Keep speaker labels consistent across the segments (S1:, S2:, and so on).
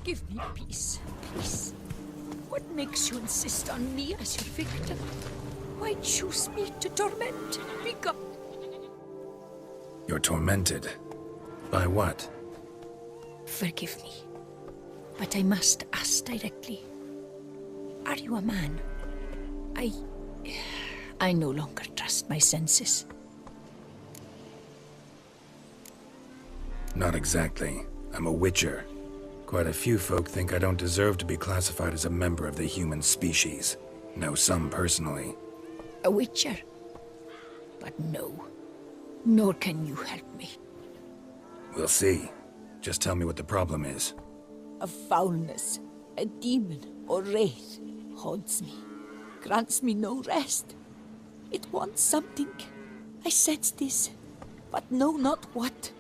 S1: Give me peace, please. What makes you insist on me as your victim? Why choose me to torment? Become.
S2: You're tormented. By what?
S1: Forgive me, but I must ask directly. Are you a man? I no longer trust my senses.
S2: Not exactly. I'm a witcher. Quite a few folk think I don't deserve to be classified as a member of the human species. Know some personally.
S1: A witcher? But no. Nor can you help me.
S2: We'll see. Just tell me what the problem is.
S1: A foulness, a demon or wraith haunts me, grants me no rest. It wants something. I sense this, but know not what.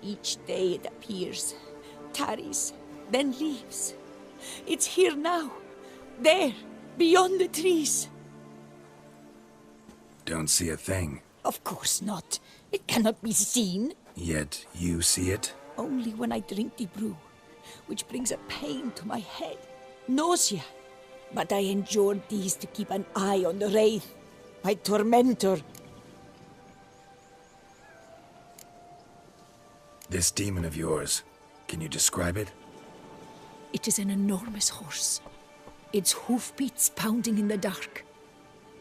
S1: Each day it appears, tarries, then leaves. It's here now, there, beyond the trees.
S2: Don't see a thing.
S1: Of course not. It cannot be seen.
S2: Yet you see it?
S1: Only when I drink the brew, which brings a pain to my head, nausea. But I endured these to keep an eye on the wraith, my tormentor.
S2: This demon of yours, can you describe it?
S1: It is an enormous horse, its hoofbeats pounding in the dark.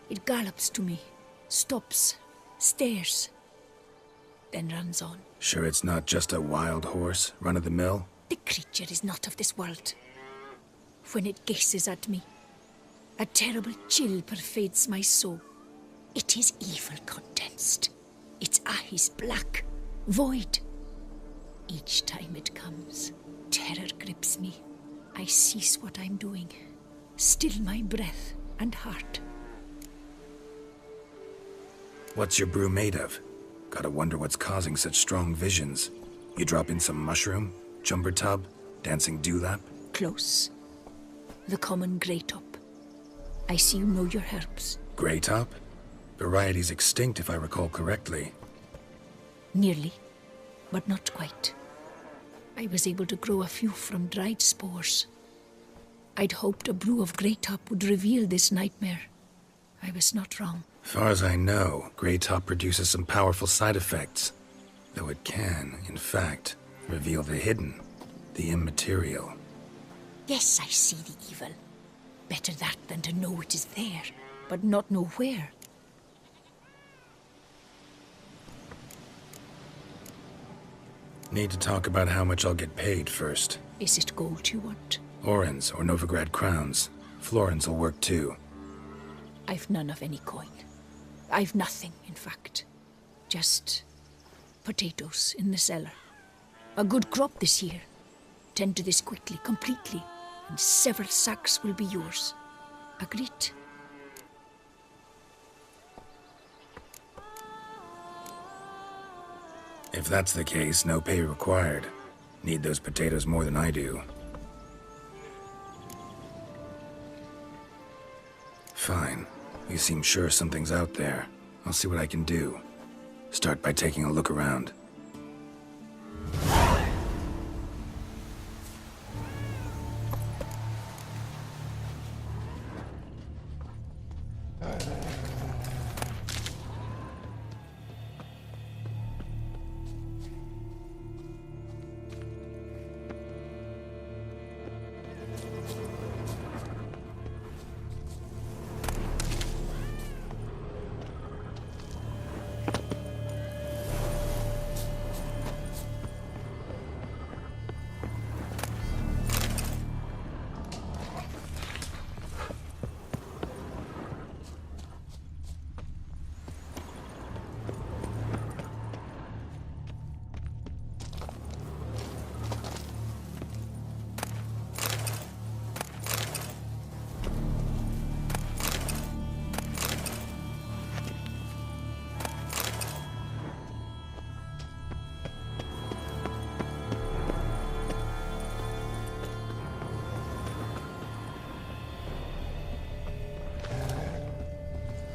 S1: It gallops to me, stops, stares, then runs on.
S2: Sure it's not just a wild horse, run-of-the-mill?
S1: The creature is not of this world. When it gazes at me, a terrible chill pervades my soul. It is evil condensed. Its eyes black, void. Each time it comes, terror grips me. I cease what I'm doing, still my breath and heart.
S2: What's your brew made of? Gotta wonder what's causing such strong visions. You drop in some mushroom, jumper tub, dancing dewlap?
S1: Close. The common grey top. I see you know your herbs.
S2: Grey top? Variety's extinct if I recall correctly.
S1: Nearly, but not quite. I was able to grow a few from dried spores. I'd hoped a brew of grey top would reveal this nightmare. I was not wrong.
S2: Far as I know, grey top produces some powerful side effects. Though it can, in fact, reveal the hidden, the immaterial.
S1: Yes, I see the evil. Better that than to know it is there, but not know where.
S2: Need to talk about how much I'll get paid first.
S1: Is it gold you want?
S2: Orens or Novigrad crowns. Florins will work too.
S1: I've none of any coin. I've nothing, in fact. Just potatoes in the cellar. A good crop this year. Tend to this quickly, completely, and several sacks will be yours. Agreed?
S2: If that's the case, no pay required. Need those potatoes more than I do. Fine. You seem sure something's out there. I'll see what I can do. Start by taking a look around.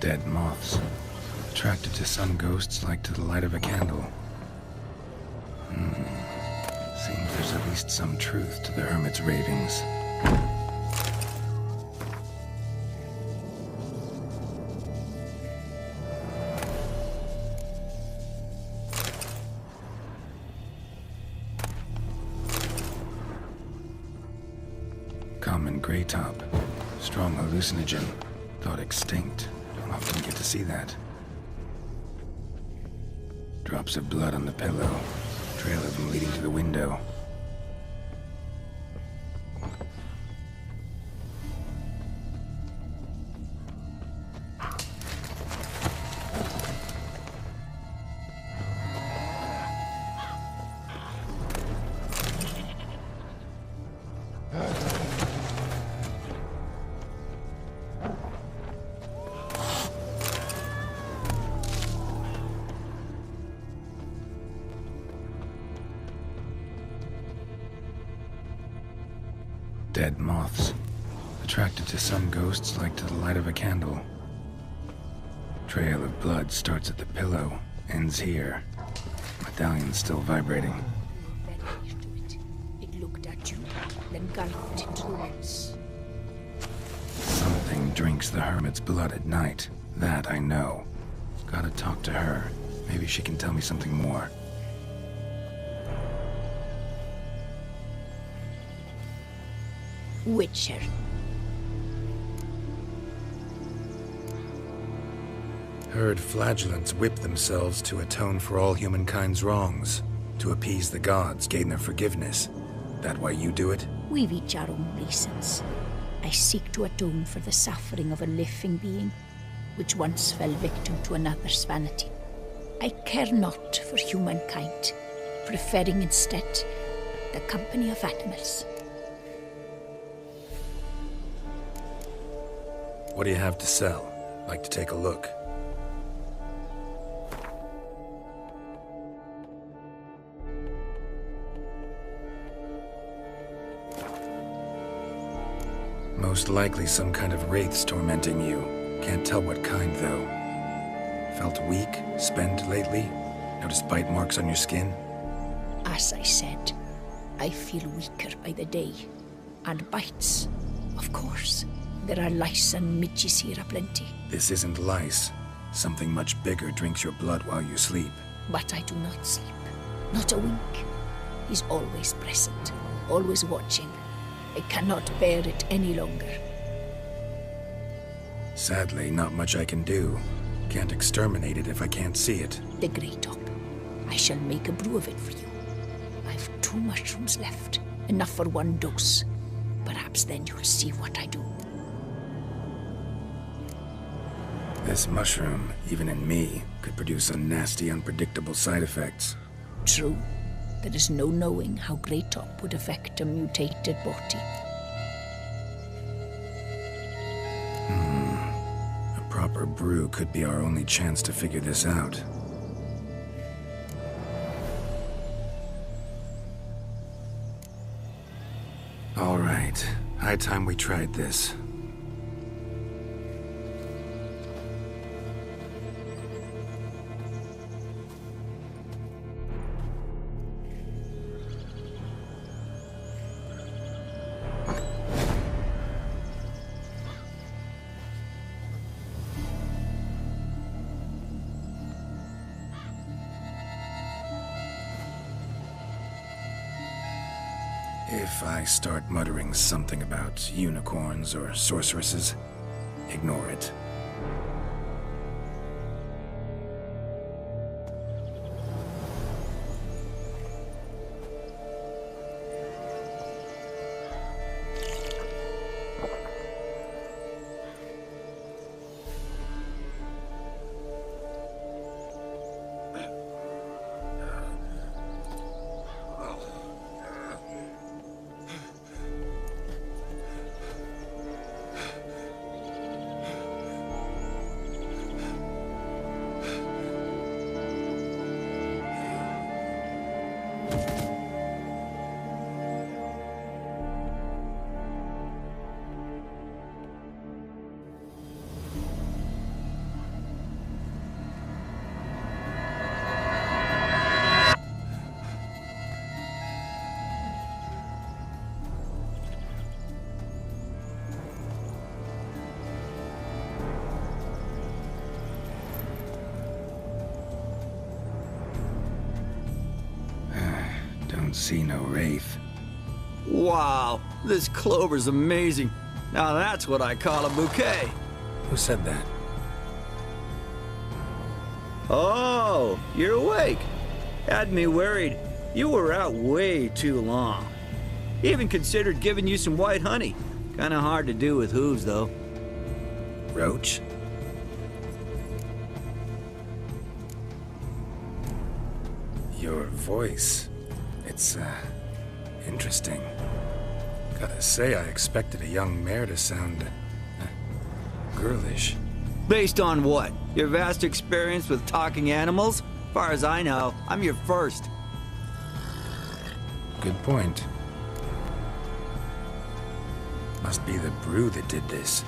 S2: Dead moths. Attracted to some ghosts like to the light of a candle. Seems there's a least some truth to the hermit's ravings. Common gray top. Strong hallucinogen. Thought extinct. Don't often get to see that. Drops of blood on the pillow. Trail of them leading to the window. Dead moths. Attracted to some ghosts like to the light of a candle. Trail of blood starts at the pillow, ends here. Medallion's still vibrating.
S1: Very near to it. It looked at you, then galloped into the woods.
S2: Something drinks the hermit's blood at night. That I know. Gotta talk to her. Maybe she can tell me something more.
S1: Witcher.
S2: Heard flagellants whip themselves to atone for all humankind's wrongs. To appease the gods, gain their forgiveness. That why you do it?
S1: We've each our own reasons. I seek to atone for the suffering of a living being, which once fell victim to another's vanity. I care not for humankind, preferring instead the company of animals.
S2: What do you have to sell? Like to take a look. Most likely some kind of wraiths tormenting you. Can't tell what kind, though. Felt weak, spent lately? Noticed bite marks on your skin?
S1: As I said, I feel weaker by the day. And bites, of course. There are lice and midges here aplenty.
S2: This isn't lice. Something much bigger drinks your blood while you sleep.
S1: But I do not sleep. Not a wink. He's always present, always watching. I cannot bear it any longer.
S2: Sadly, not much I can do. Can't exterminate it if I can't see it.
S1: The Grey Top. I shall make a brew of it for you. I've 2 mushrooms left. Enough for 1 dose. Perhaps then you'll see what I do.
S2: This mushroom, even in me, could produce some nasty, unpredictable side effects.
S1: True. There is no knowing how Grey Top would affect a mutated body.
S2: A proper brew could be our only chance to figure this out. All right. High time we tried this. If I start muttering something about unicorns or sorceresses, ignore it. Don't see no wraith.
S3: Wow, this clover's amazing. Now that's what I call a bouquet.
S2: Who said that?
S3: Oh, you're awake. Had me worried. You were out way too long. Even considered giving you some white honey. Kinda hard to do with hooves, though.
S2: Roach? Your voice. It's, interesting. Gotta say, I expected a young mare to sound, girlish.
S3: Based on what? Your vast experience with talking animals? Far as I know, I'm your first.
S2: Good point. Must be the brew that did this.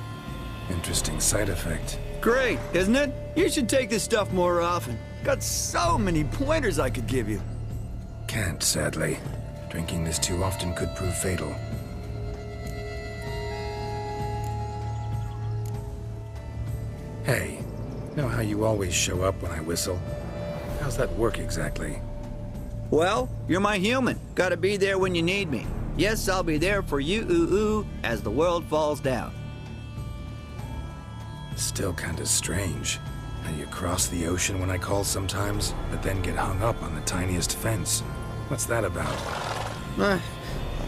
S2: Interesting side effect.
S3: Great, isn't it? You should take this stuff more often. Got so many pointers I could give you.
S2: Can't, sadly. Drinking this too often could prove fatal. Hey, know how you always show up when I whistle? How's that work exactly?
S3: Well, you're my human. Gotta be there when you need me. Yes, I'll be there for you, ooh, as the world falls down.
S2: Still kinda strange. How you cross the ocean when I call sometimes, but then get hung up on the tiniest fence. What's that about?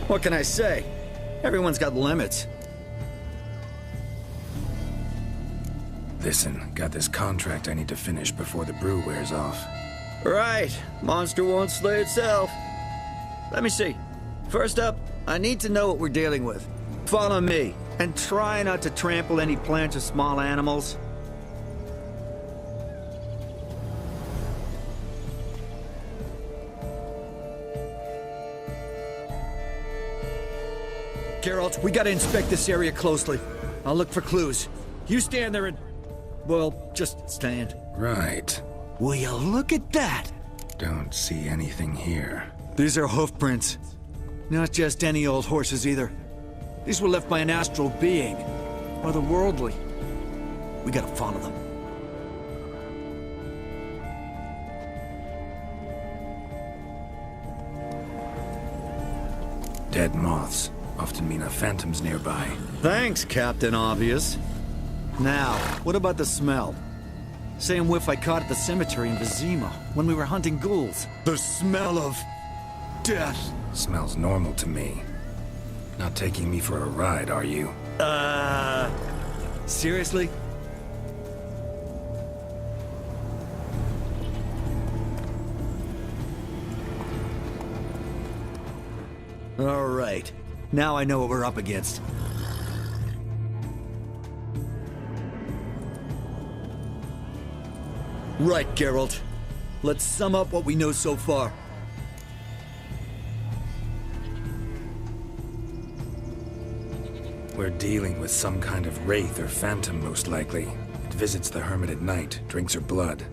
S3: What can I say? Everyone's got limits.
S2: Listen, got this contract I need to finish before the brew wears off.
S3: Right. Monster won't slay itself. Let me see. First up, I need to know what we're dealing with. Follow me, and try not to trample any plants or small animals. Geralt, we gotta inspect this area closely. I'll look for clues. You stand there and... well, just stand.
S2: Right.
S3: Will you look at that?
S2: Don't see anything here.
S3: These are hoof prints. Not just any old horses either. These were left by an astral being. Otherworldly. We gotta follow them.
S2: Dead moths often mean a phantom's nearby.
S3: Thanks, Captain Obvious. Now, what about the smell? Same whiff I caught at the cemetery in Vizima when we were hunting ghouls. The smell of... death.
S2: Smells normal to me. Not taking me for a ride, are you?
S3: Seriously? All right. Now I know what we're up against. Right, Geralt. Let's sum up what we know so far.
S2: We're dealing with some kind of wraith or phantom, most likely. It visits the hermit at night, drinks her blood.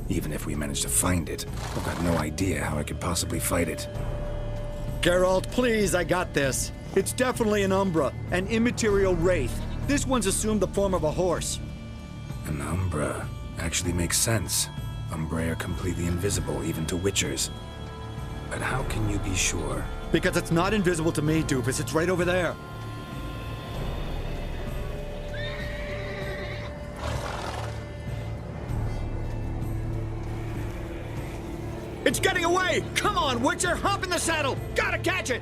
S2: Even if we manage to find it, I've got no idea how I could possibly fight it.
S3: Geralt, please, I got this. It's definitely an Umbra, an immaterial wraith. This one's assumed the form of a horse.
S2: An Umbra actually makes sense. Umbrae are completely invisible, even to Witchers. But how can you be sure?
S3: Because it's not invisible to me, Doofus. It's right over there. It's getting away! Come on, Witcher! Hop in the saddle! Gotta catch it!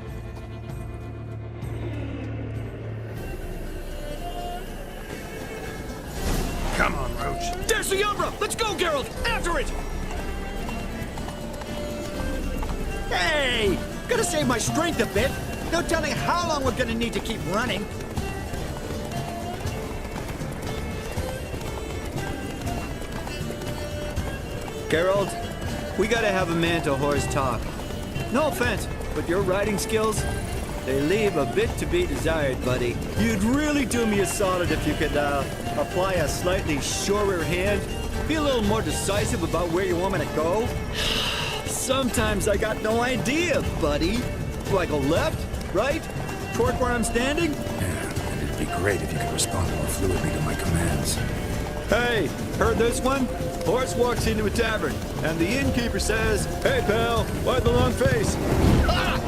S2: Come on, Roach.
S3: There's the Umbra! Let's go, Geralt! After it! Hey! Gotta save my strength a bit. No telling how long we're gonna need to keep running. Geralt, we gotta have a man-to-horse talk. No offense, but your riding skills, they leave a bit to be desired, buddy. You'd really do me a solid if you could, apply a slightly surer hand. Be a little more decisive about where you want me to go. Sometimes I got no idea, buddy. Do I go left, right, toward where I'm standing?
S2: Yeah, and it'd be great if you could respond more fluidly to my commands.
S3: Hey, heard this one? Horse walks into a tavern, and the innkeeper says, "Hey pal, why the long face?" Ah!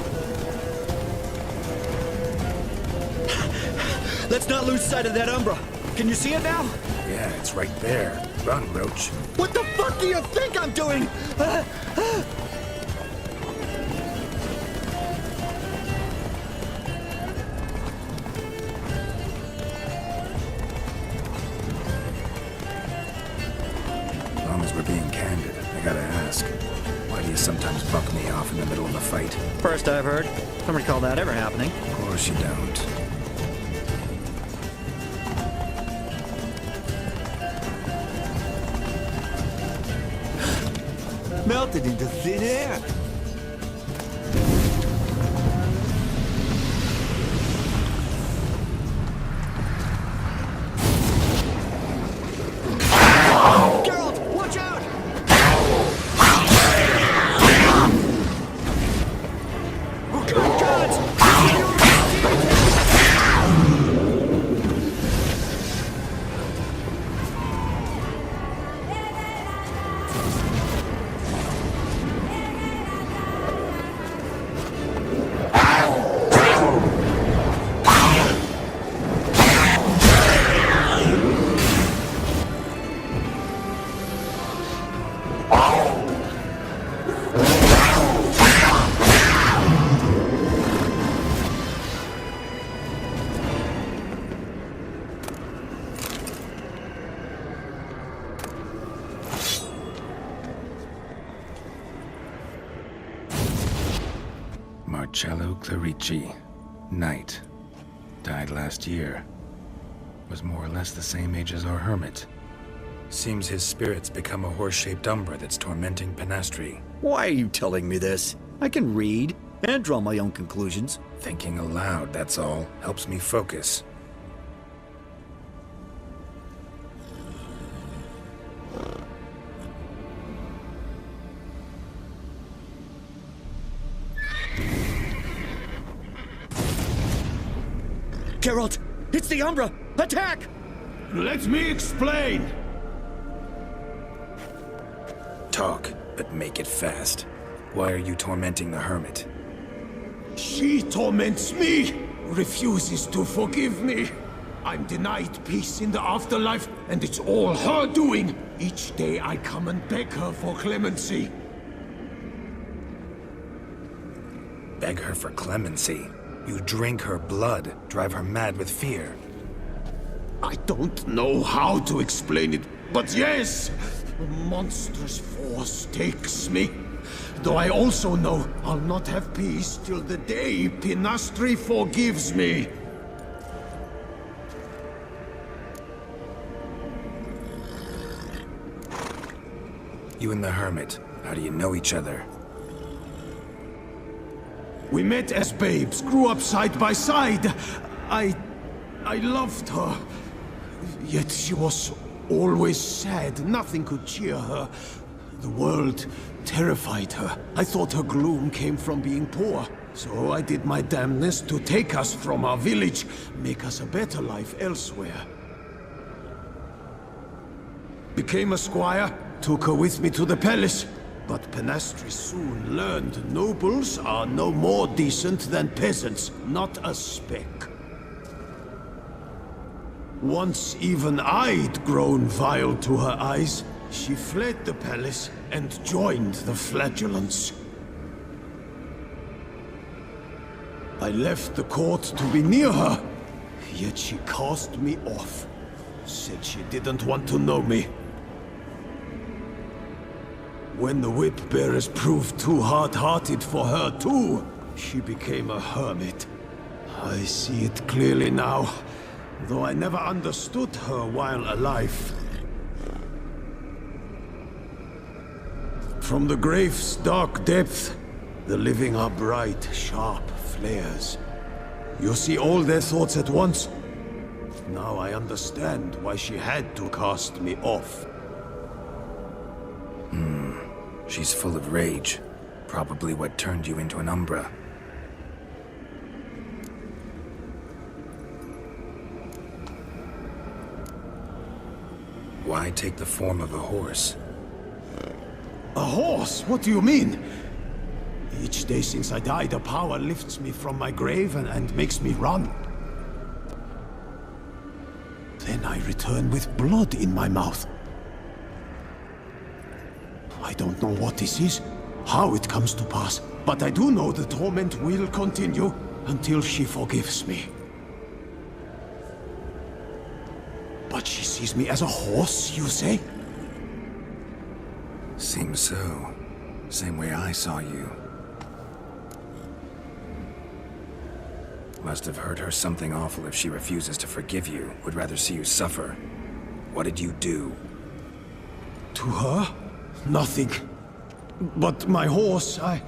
S3: Let's not lose sight of that Umbra. Can you see it now?
S2: Yeah, it's right there. Run, Roach.
S3: What the fuck do you think I'm doing?
S2: As long as we're being candid, I gotta ask. Why do you sometimes buck me off in the middle of a fight?
S3: First I've heard. Don't recall that ever happening.
S2: Of course you don't.
S3: Melted into thin air. Geralt, watch out!
S2: Marcello Clarici, Knight. Died last year. Was more or less the same age as our hermit. Seems his spirit's become a horse-shaped umbra that's tormenting Penastri.
S3: Why are you telling me this? I can read and draw my own conclusions.
S2: Thinking aloud, that's all. Helps me focus.
S3: Geralt, it's the Umbra! Attack!
S4: Let me explain.
S2: Talk, but make it fast. Why are you tormenting the hermit?
S4: She torments me, refuses to forgive me. I'm denied peace in the afterlife, and it's all her doing. Each day I come and beg her for clemency.
S2: Beg her for clemency. You drink her blood, drive her mad with fear.
S4: I don't know how to explain it, but yes, a monstrous force takes me. Though I also know I'll not have peace till the day Penastri forgives me.
S2: You and the hermit, how do you know each other?
S4: We met as babes, grew up side by side. I loved her. Yet she was always sad. Nothing could cheer her. The world terrified her. I thought her gloom came from being poor. So I did my damnedest to take us from our village, make us a better life elsewhere. Became a squire, took her with me to the palace. But Penastri soon learned nobles are no more decent than peasants, not a speck. Once even I'd grown vile to her eyes, she fled the palace and joined the flagellants. I left the court to be near her, yet she cast me off. Said she didn't want to know me. When the whip-bearers proved too hard-hearted for her too, she became a hermit. I see it clearly now, though I never understood her while alive. From the grave's dark depth, the living are bright, sharp flares. You see all their thoughts at once. Now I understand why she had to cast me off.
S2: She's full of rage. Probably what turned you into an Umbra. Why take the form of a horse?
S4: A horse? What do you mean? Each day since I died, a power lifts me from my grave and makes me run. Then I return with blood in my mouth. I don't know what this is, how it comes to pass, but I do know the torment will continue until she forgives me. But she sees me as a horse, you say?
S2: Seems so. Same way I saw you. Must have heard her something awful if she refuses to forgive you, would rather see you suffer. What did you do?
S4: To her? Nothing. But my horse, I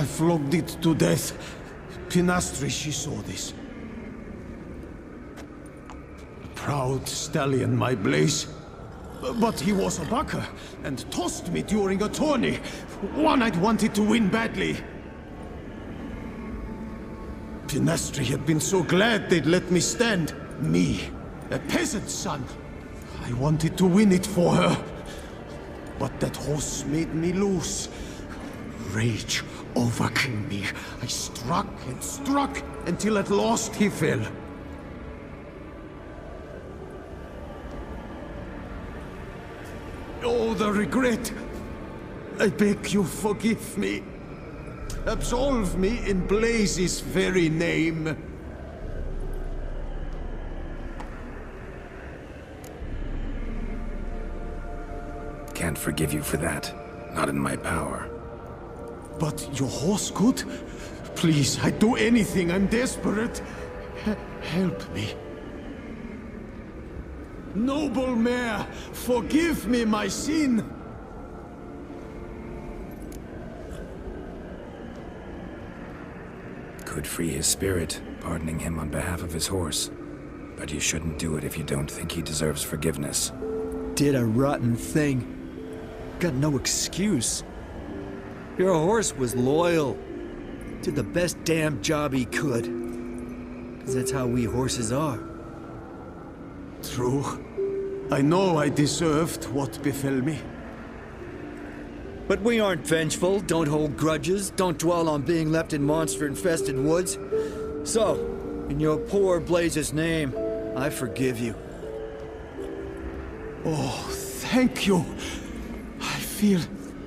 S4: flogged it to death. Pinastri, she saw this. Proud stallion, my Blaze. But he was a bucker, and tossed me during a tourney. One I'd wanted to win badly. Pinastri had been so glad they'd let me stand. Me, a peasant's son. I wanted to win it for her. But that horse made me lose. Rage overcame me. I struck and struck until at last he fell. Oh, the regret. I beg you, forgive me. Absolve me in Blaze's very name.
S2: Can't forgive you for that. Not in my power.
S4: But your horse could? Please, I'd do anything. I'm desperate. Help me. Noble mare, forgive me my sin.
S2: Could free his spirit, pardoning him on behalf of his horse. But you shouldn't do it if you don't think he deserves forgiveness.
S3: Did a rotten thing. Got no excuse. Your horse was loyal. Did the best damn job he could. 'Cause that's how we horses are.
S4: True. I know I deserved what befell me.
S3: But we aren't vengeful, don't hold grudges, don't dwell on being left in monster-infested woods. So, in your poor Blaze's name, I forgive you.
S4: Oh, thank you. I feel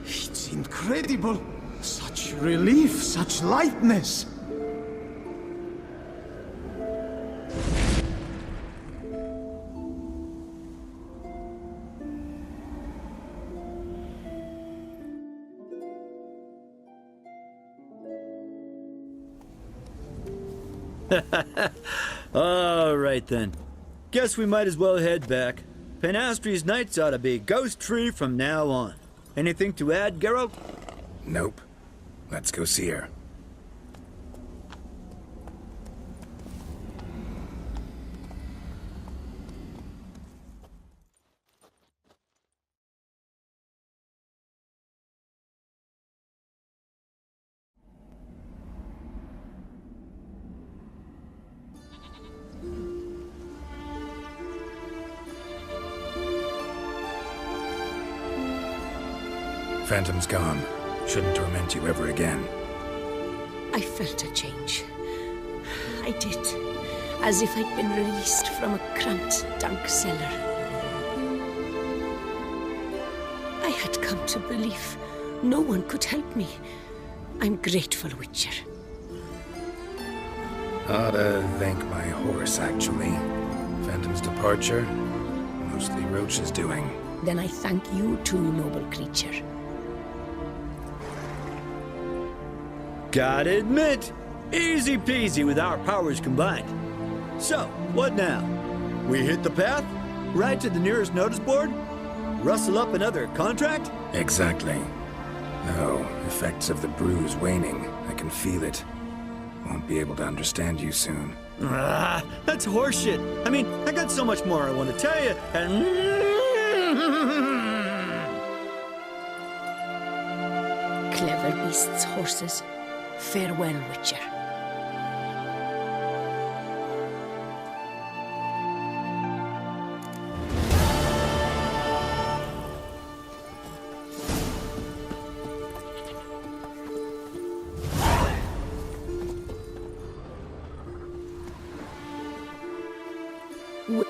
S4: it's incredible. Such relief, such lightness.
S3: All right then. Guess we might as well head back. Pinastri's nights ought to be ghost-free from now on. Anything to add, Geralt?
S2: Nope. Let's go see her. Phantom's gone. Shouldn't torment you ever again.
S1: I felt a change. I did. As if I'd been released from a cramped, dank cellar. I had come to believe no one could help me. I'm grateful, Witcher.
S2: Ought to thank my horse, actually. Phantom's departure, mostly Roach's doing.
S1: Then I thank you too, noble creature.
S3: Gotta admit, easy peasy with our powers combined. So, what now? We hit the path? Right to the nearest notice board? Rustle up another contract?
S2: Exactly. No, effects of the bruise waning. I can feel it. Won't be able to understand you soon.
S3: That's horseshit. I mean, I got so much more I want to tell you, and...
S1: Clever beasts, horses. Farewell, Witcher. Wi-